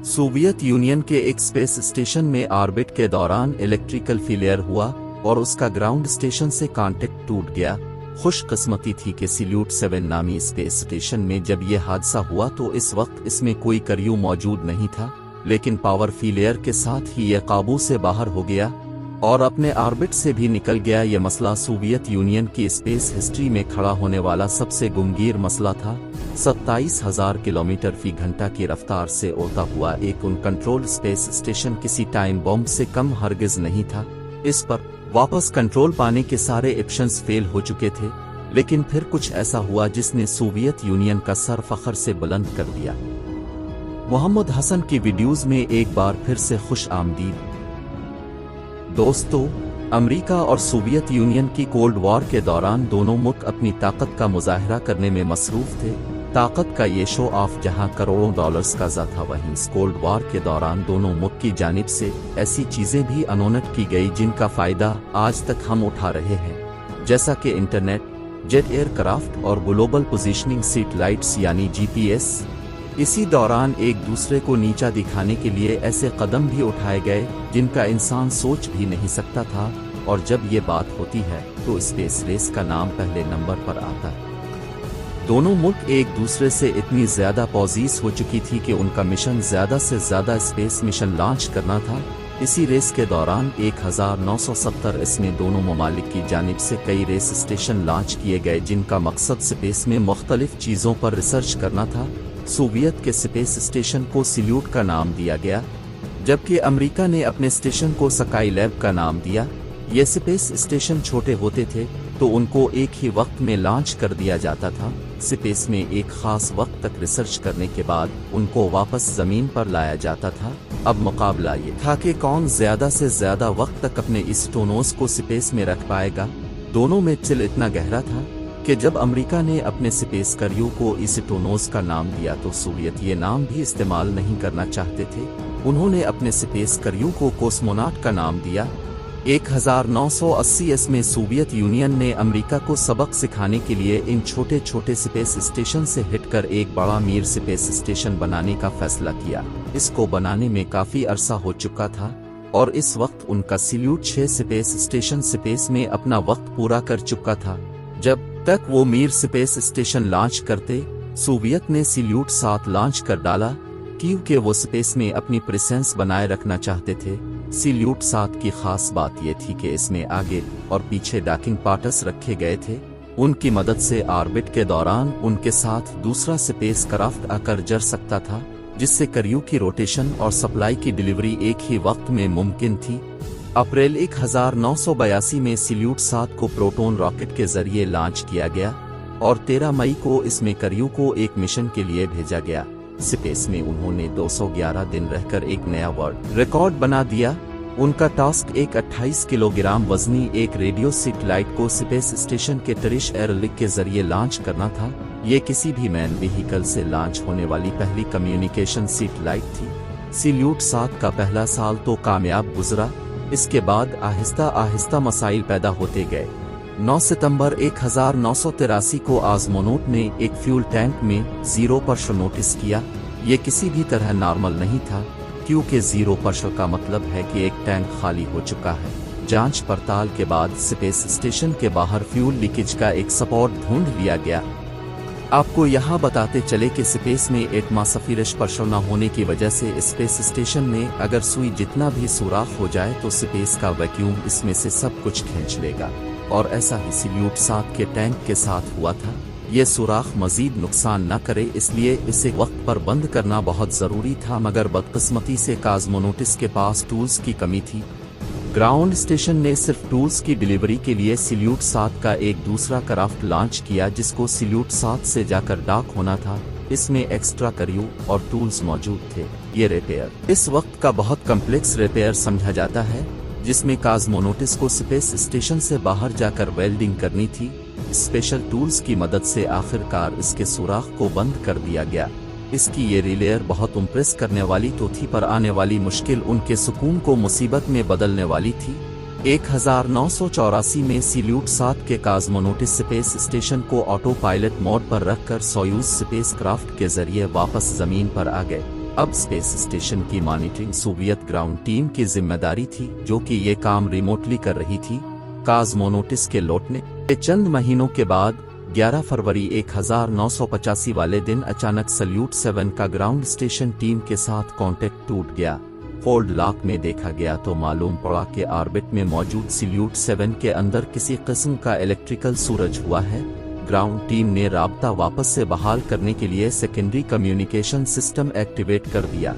Soviet union के एक space station में ऑर्बिट के दौरान इलेक्ट्रिकल फेलियर हुआ और उसका ग्राउंड स्टेशन से कांटेक्ट टूट गया। खुशकिस्मती थी कि सिल्यूट 7 नामी स्पेस स्टेशन में जब यह हादसा हुआ तो इस वक्त इसमें कोई क्रू मौजूद नहीं था, लेकिन पावर फेलियर के साथ ही यह काबू से बाहर हो गया और अपने ऑर्बिट से भी निकल गया। यह मसला सोवियत यूनियन की स्पेस हिस्ट्री में खड़ा होने वाला सबसे गमगीन मसला था। 27,000 किलोमीटर फी घंटा की रफ्तार से उड़ता हुआ एक अनकंट्रोल्ड स्पेस स्टेशन किसी टाइम बॉम्ब से कम हरगिज नहीं था। इस पर वापस कंट्रोल पाने के सारे ऑप्शंस फेल हो चुके थे, लेकिन फिर कुछ ऐसा हुआ जिसने सोवियत यूनियन का सर फख्र से बुलंद कर दिया। मोहम्मद हसन की वीडियोस में एक बार फिर से खुश आमदीद। दोस्तों, अमेरिका और सोवियत यूनियन की कोल्ड वॉर के दौरान दोनों मुल्क अपनी ताकत का मुजाहरा करने में मसरूफ थे। ताकत का ये शो ऑफ जहां करोड़ों डॉलर्स का था, वहीं इस कोल्ड वॉर के दौरान दोनों मुल्क की जानिब से ऐसी चीजें भी अनोनट की गई जिनका फायदा आज तक हम उठा रहे हैं, जैसा कि इंटरनेट, जेट एयरक्राफ्ट और ग्लोबल पोजीशनिंग सैटेलाइट्स यानी जीपीएस। इसी दौरान एक दूसरे को नीचा दिखाने के लिए ऐसे कदम भी उठाए गए जिनका इंसान सोच भी नहीं सकता था, और जब ये बात होती है तो स्पेस रेस का नाम पहले नंबर पर आता है। दोनों मुल्क एक दूसरे से इतनी ज्यादा पॉजिस हो चुकी थी कि उनका मिशन ज्यादा से ज्यादा स्पेस मिशन लॉन्च करना था। इसी रेस के दौरान 1970 इसमें दोनों ममालिक की जानिब से कई रेस स्टेशन लॉन्च किए गए जिनका मकसद स्पेस में मुख्तलिफ चीजों पर रिसर्च करना था। सोवियत के स्पेस स्टेशन को सिल्यूट का नाम दिया गया, जबकि अमेरिका ने अपने स्टेशन को स्काई लैब का नाम दिया। ये स्पेस स्टेशन छोटे होते थे तो उनको एक ही वक्त में लॉन्च कर दिया जाता था। स्पेस में एक खास वक्त तक रिसर्च करने के बाद उनको वापस जमीन पर लाया जाता था। अब मुकाबला ये था कि कौन ज्यादा से ज्यादा वक्त तक अपने स्टोनोस को स्पेस में रख पाएगा। दोनों में चिल इतना गहरा था कि जब अमेरिका ने अपने स्पेस क्रू को इस्टोनोस का नाम दिया तो सोवियत ये नाम भी इस्तेमाल नहीं करना चाहते थे। उन्होंने अपने स्पेस क्रू को कॉस्मोनॉट का नाम दिया। 1980 में सोवियत यूनियन ने अमेरिका को सबक सिखाने के लिए इन छोटे छोटे स्पेस स्टेशन से हटकर एक बड़ा मीर स्पेस स्टेशन बनाने का फैसला किया। इसको बनाने में काफी अरसा हो चुका था और इस वक्त उनका सिल्यूट 6 स्पेस स्टेशन स्पेस में अपना वक्त पूरा कर चुका था। जब तक वो मीर स्पेस स्टेशन लॉन्च करते, सोवियत ने सिल्यूट 7 लॉन्च कर डाला क्योंकि वो स्पेस में अपनी प्रेजेंस बनाए रखना चाहते थे। सिल्यूट 7 की खास बात यह थी कि इसमें आगे और पीछे डॉकिंग पार्ट्स रखे गए थे। उनकी मदद से ऑर्बिट के दौरान उनके साथ दूसरा स्पेस क्राफ्ट आकर जड़ सकता था, जिससे क्रू की रोटेशन और सप्लाई की डिलीवरी एक ही वक्त में मुमकिन थी। अप्रैल 1982 में सिल्यूट 7 को प्रोटॉन रॉकेट के जरिए लॉन्च किया गया और 13 मई को इसमें क्रू को एक मिशन के लिए भेजा गया। स्पेस में उन्होंने 211 दिन रहकर एक नया वर्ल्ड रिकॉर्ड बना दिया। उनका टास्क एक 28 किलोग्राम वजनी एक रेडियो सैटेलाइट को स्पेस स्टेशन के टरिश एयरलिक के जरिए लॉन्च करना था। ये किसी भी मैन व्हीकल से लॉन्च होने वाली पहली कम्युनिकेशन सैटेलाइट थी। सिल्यूट 7 का पहला साल तो कामयाब गुजरा। इसके बाद आहिस्ता आहिस्ता मसाइल पैदा होते गए। 9 सितंबर 1983 को आज़मोनॉट ने एक फ्यूल टैंक में 0% नोटिस किया। ये किसी भी तरह नॉर्मल नहीं था, क्योंकि 0% का मतलब है कि एक टैंक खाली हो चुका है। जांच पड़ताल के बाद स्पेस स्टेशन के बाहर फ्यूल लीकेज का एक स्पॉट ढूंढ लिया गया। आपको यहाँ बताते चले कि स्पेस में एटमॉस्फेरिक न होने की वजह से स्पेस स्टेशन में अगर सुई जितना भी सुराख हो जाए तो स्पेस का वैक्यूम इसमें से सब कुछ खींच लेगा, और ऐसा ही सिल्यूट 7 के टैंक के साथ हुआ था। ये सुराख मजीद नुकसान न करे, इसलिए इसे वक्त पर बंद करना बहुत जरूरी था, मगर बदकिस्मती से कॉस्मोनॉट्स के पास टूल्स की कमी थी। ग्राउंड स्टेशन ने सिर्फ टूल्स की डिलीवरी के लिए सिल्यूट 7 का एक दूसरा क्राफ्ट लॉन्च किया, जिसको सिल्यूट 7 से जाकर डॉक होना था। इसमें एक्स्ट्रा क्रू और टूल्स मौजूद थे। ये रिपेयर इस वक्त का बहुत कम्प्लेक्स रिपेयर समझा जाता है, जिसमें कॉस्मोनॉट्स को स्पेस स्टेशन से बाहर जाकर वेल्डिंग करनी थी। स्पेशल टूल्स की मदद से आखिरकार इसके सुराख को बंद कर दिया गया। इसकी ये रिलेयर बहुत इम्प्रेस करने वाली तो थी, पर आने वाली मुश्किल उनके सुकून को मुसीबत में बदलने वाली थी। 1984 में सिल्यूट 7 के कॉस्मोनॉट्स स्पेस स्टेशन को ऑटो पायलट मोड पर रखकर सोयूज स्पेस क्राफ्ट के जरिए वापस जमीन पर आ गए। अब स्पेस स्टेशन की मॉनिटरिंग सोवियत ग्राउंड टीम की जिम्मेदारी थी, जो कि ये काम रिमोटली कर रही थी। कॉस्मोनॉट्स के लौटने के चंद महीनों के बाद 11 फरवरी 1985 वाले दिन अचानक सल्यूट 7 का ग्राउंड स्टेशन टीम के साथ कांटेक्ट टूट गया। फोल्ड लॉक में देखा गया तो मालूम पड़ा कि ऑर्बिट में मौजूद सल्यूट 7 के अंदर किसी किस्म का इलेक्ट्रिकल सूरज हुआ है। ग्राउंड टीम ने राब्ता वापस से बहाल करने के लिए सेकेंडरी कम्युनिकेशन सिस्टम एक्टिवेट कर दिया।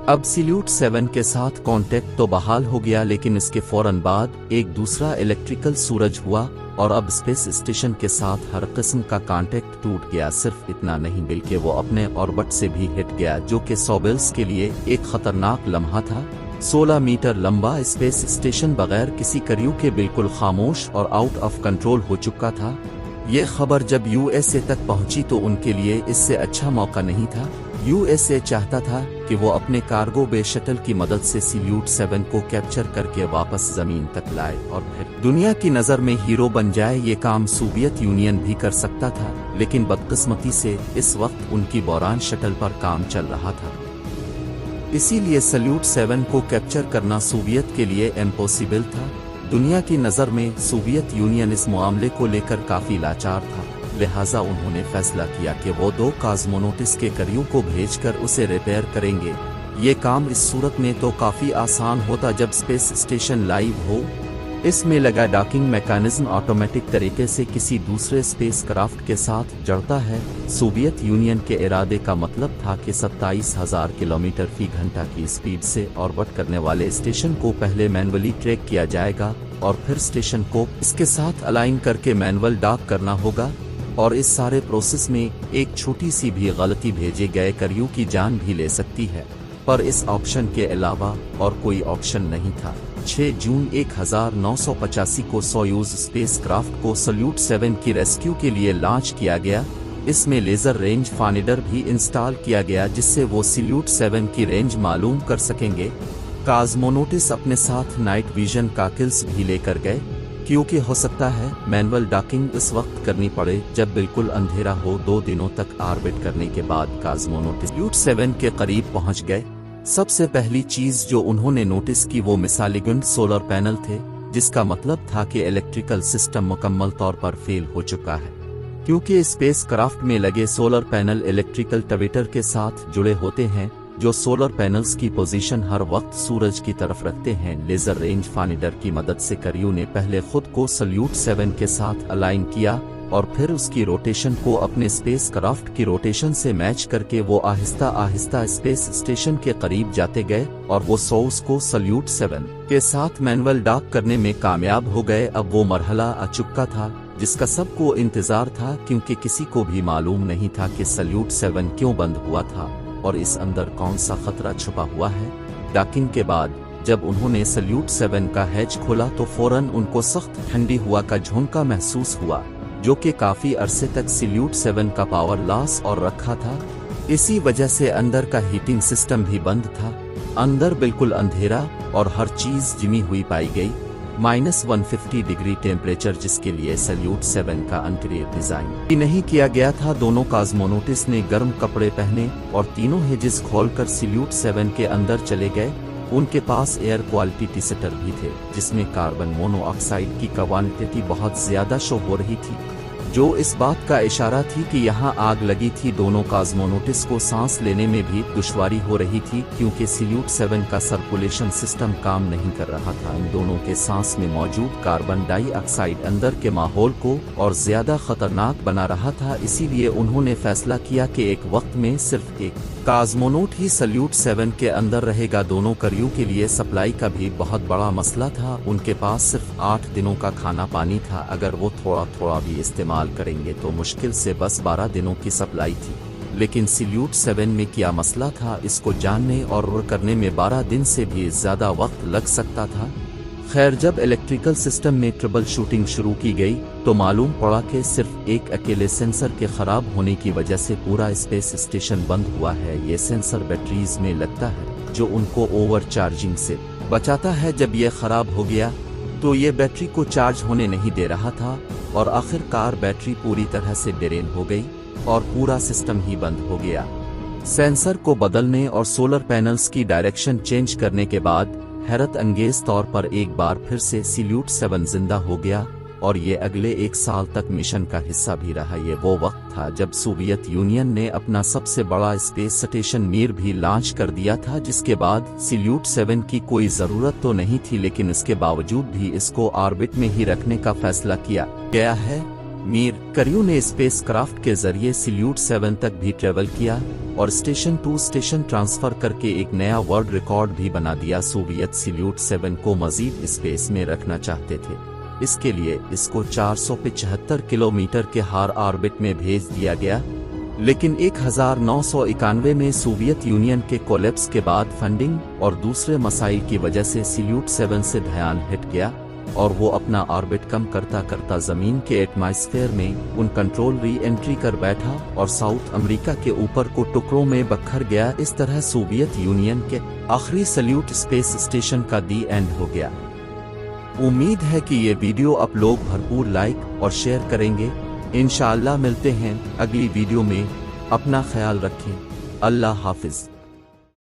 अब सल्यूट 7 के साथ कांटेक्ट तो बहाल हो गया, लेकिन इसके फौरन बाद एक दूसरा इलेक्ट्रिकल सूरज हुआ और अब स्पेस स्टेशन के साथ हर किस्म का कांटेक्ट टूट गया। सिर्फ इतना नहीं बल्कि वो अपने ऑर्बिट से भी हिट गया, जो कि सोबेल्स के लिए एक खतरनाक लम्हा था। 16 मीटर लंबा स्पेस स्टेशन बगैर किसी क्रू के बिल्कुल खामोश और आउट ऑफ कंट्रोल हो चुका था। ये खबर जब यूएसए तक पहुंची तो उनके लिए इससे अच्छा मौका नहीं था। यूएसए चाहता था कि वो अपने कार्गो बे शटल की मदद से सल्यूट 7 को कैप्चर करके वापस जमीन तक लाए और फिर दुनिया की नज़र में हीरो बन जाए। ये काम सोवियत यूनियन भी कर सकता था, लेकिन बदकिस्मती से इस वक्त उनकी बोरान शटल पर काम चल रहा था। इसीलिए सल्यूट 7 को कैप्चर करना सोवियत के लिए इम्पॉसिबल था। दुनिया की नज़र में सोवियत यूनियन इस मामले को लेकर काफ़ी लाचार था, लिहाजा उन्होंने फैसला किया कि वो 2 कॉस्मोनॉट्स के क्रू को भेजकर उसे रिपेयर करेंगे। ये काम इस सूरत में तो काफ़ी आसान होता जब स्पेस स्टेशन लाइव हो। इसमें लगा डॉकिंग मैकेनिज्म ऑटोमेटिक तरीके से किसी दूसरे स्पेसक्राफ्ट के साथ जुड़ता है। सोवियत यूनियन के इरादे का मतलब था कि 27,000 किलोमीटर फी घंटा की स्पीड से ऑर्बिट करने वाले स्टेशन को पहले मैन्युअली ट्रैक किया जाएगा और फिर स्टेशन को इसके साथ अलाइन करके मैनुअल डॉक करना होगा। और इस सारे प्रोसेस में एक छोटी सी भी गलती भेजे गए क्रू की जान भी ले सकती है, पर इस ऑप्शन के अलावा और कोई ऑप्शन नहीं था। 6 जून 1985 को सोयूज स्पेसक्राफ्ट को सल्यूट 7 की रेस्क्यू के लिए लॉन्च किया गया। इसमें लेजर रेंज फाइंडर भी इंस्टॉल किया गया, जिससे वो सल्यूट 7 की रेंज मालूम कर सकेंगे। कॉस्मोनॉट्स अपने साथ नाइट विजन गॉगल्स भी लेकर गए, क्योंकि हो सकता है मैनुअल डॉकिंग इस वक्त करनी पड़े जब बिल्कुल अंधेरा हो। 2 दिनों तक ऑर्बिट करने के बाद कॉस्मोनॉट्स सल्यूट 7 के करीब पहुंच गए। सबसे पहली चीज जो उन्होंने नोटिस की वो मिसालिगुंड सोलर पैनल थे, जिसका मतलब था कि इलेक्ट्रिकल सिस्टम मुकम्मल तौर पर फेल हो चुका है, क्योंकि स्पेसक्राफ्ट में लगे सोलर पैनल इलेक्ट्रिकल टवेटर के साथ जुड़े होते हैं, जो सोलर पैनल्स की पोजीशन हर वक्त सूरज की तरफ रखते हैं। लेजर रेंज फाइंडर की मदद से क्रू ने पहले खुद को सल्यूट 7 के साथ अलाइन किया और फिर उसकी रोटेशन को अपने स्पेसक्राफ्ट की रोटेशन से मैच करके वो आहिस्ता आहिस्ता स्पेस स्टेशन के करीब जाते गए और वो सोर्स को सल्यूट 7 के साथ मैनुअल डॉक करने में कामयाब हो गए। अब वो मरहला आ चुका था जिसका सबको इंतजार था, क्योंकि किसी को भी मालूम नहीं था कि सल्यूट 7 क्यों बंद हुआ था और इस अंदर कौन सा खतरा छुपा हुआ है। डॉकिंग के बाद जब उन्होंने सल्यूट 7 का हैच खोला तो फौरन उनको सख्त ठंडी हवा का झोंका महसूस हुआ, जो कि काफी अरसे तक सल्यूट 7 का पावर लॉस और रखा था। इसी वजह से अंदर का हीटिंग सिस्टम भी बंद था। अंदर बिल्कुल अंधेरा और हर चीज जिमी हुई पाई गई। -150 डिग्री टेम्परेचर, जिसके लिए सल्यूट 7 का इंटीरियर डिजाइन भी नहीं किया गया था। दोनों कॉस्मोनॉट्स ने गर्म कपड़े पहने और तीनों हेजेस खोलकर सल्यूट 7 के अंदर चले गए। उनके पास एयर क्वालिटी टेस्टर भी थे, जिसमें कार्बन मोनोऑक्साइड की क्वांटिटी बहुत ज्यादा शो हो रही थी, जो इस बात का इशारा थी कि यहाँ आग लगी थी। दोनों कॉस्मोनॉट्स को सांस लेने में भी दुश्वारी हो रही थी, क्योंकि सल्यूट 7 का सर्कुलेशन सिस्टम काम नहीं कर रहा था। इन दोनों के सांस में मौजूद कार्बन डाइऑक्साइड अंदर के माहौल को और ज्यादा खतरनाक बना रहा था। इसीलिए उन्होंने फैसला किया कि एक वक्त में सिर्फ एक कॉस्मोनॉट ही सल्यूट 7 के अंदर रहेगा। दोनों क्रू के लिए सप्लाई का भी बहुत बड़ा मसला था। उनके पास सिर्फ 8 दिनों का खाना पानी था। अगर वो थोड़ा थोड़ा भी इस्तेमाल करेंगे तो मुश्किल से बस 12 दिनों की सप्लाई थी। लेकिन सल्यूट 7 में क्या मसला था, इसको जानने और करने में 12 दिन से भी ज्यादा वक्त लग सकता था। खैर, जब इलेक्ट्रिकल सिस्टम में ट्रबल शूटिंग शुरू की गई तो मालूम पड़ा कि सिर्फ एक अकेले सेंसर के खराब होने की वजह से पूरा स्पेस स्टेशन बंद हुआ है। ये सेंसर बैटरीज में लगता है, जो उनको ओवर चार्जिंग से बचाता है। जब ये खराब हो गया तो ये बैटरी को चार्ज होने नहीं दे रहा था और आखिरकार बैटरी पूरी तरह से ड्रेन हो गई और पूरा सिस्टम ही बंद हो गया। सेंसर को बदलने और सोलर पैनल्स की डायरेक्शन चेंज करने के बाद हैरत अंगेज तौर पर एक बार फिर से सैल्यूट 7 जिंदा हो गया और ये अगले 1 साल तक मिशन का हिस्सा भी रहा। ये वो वक्त था जब सोवियत यूनियन ने अपना सबसे बड़ा स्पेस स्टेशन मिर भी लॉन्च कर दिया था, जिसके बाद सैल्यूट 7 की कोई ज़रूरत तो नहीं थी, लेकिन इसके बावजूद भी इसको ऑर्बिट में ही रखने का फैसला किया गया है। मिर क्रू ने स्पेसक्राफ्ट के जरिए सैल्यूट 7 तक भी ट्रेवल किया और स्टेशन टू स्टेशन ट्रांसफर करके एक नया वर्ल्ड रिकॉर्ड भी बना दिया। सोवियत सैल्यूट 7 को मजीद स्पेस में रखना चाहते थे, इसके लिए इसको 475 किलोमीटर के हार ऑर्बिट में भेज दिया गया, लेकिन 1991 में सोवियत यूनियन के कोलैप्स के बाद फंडिंग और दूसरे मसाइल की वजह से सैल्यूट 7 से ध्यान हट गया और वो अपना ऑर्बिट कम करता करता जमीन के एटमॉस्फेयर में उन कंट्रोल री एंट्री कर बैठा और साउथ अमेरिका के ऊपर को टुकड़ों में बखर गया। इस तरह सोवियत यूनियन के आखिरी सैल्यूट स्पेस स्टेशन का दी एंड हो गया। उम्मीद है कि ये वीडियो आप लोग भरपूर लाइक और शेयर करेंगे। इंशाअल्लाह मिलते हैं अगली वीडियो में। अपना ख्याल रखें। अल्लाह हाफिज।